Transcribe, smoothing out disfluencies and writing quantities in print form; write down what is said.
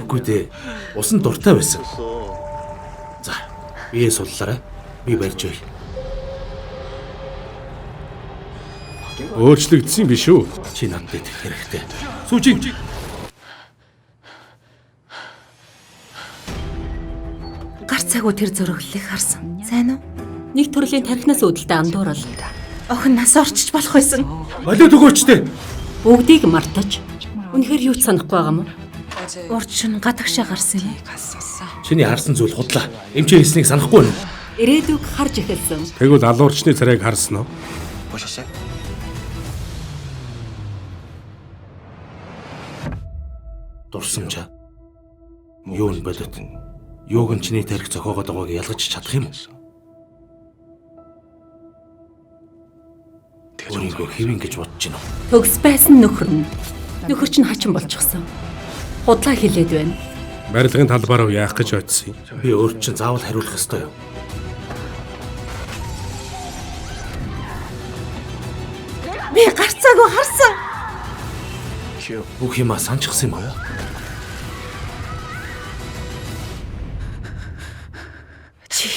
Тэгэхгүй дээ. Усан дуртай байсан. За, бие суллаарай. Би барьж өй. Өөрчлөгдсөн биш үү? Чи надад идэх хэрэгтэй. Сүүжин. Гар цагуу тэр зөрөглөлийг харсан. Сайн уу? Нэг төрлийн тархинаас үүдэлтэй андуурал. Охин нас орчиж болох байсан. Болиод өгөөчтэй. Бүгдийг мартаж. Үнэхээр юу ч санахгүй байгаа мó? Урд шин гадагшаа гарсан юм. Чиний харсан зүйл худлаа. Эмчээ хэлснийг санахгүй байна уу? Ирээдүг харж эхэлсэн. Тэгвэл алуурчны царайг харсан уу? Дурсамжаа. Юу н бодот? Юуг нь чиний тарих зохиогоод байгааг ялгаж чадах юм уу? Өөрийгөө хэвэн гэж бодож байна уу? Төгс байсан нөхөр нь. Нөхөр чинь хачин болчихсон. Худлаа хэлээд байна. Барилгын талбаар руу яах гэж бодсон юм? Би өөрт чинь заавал хариулах ёстой юу? Би гар цагуу харсан. Бүх юмаа санчихсан юм аа. Чи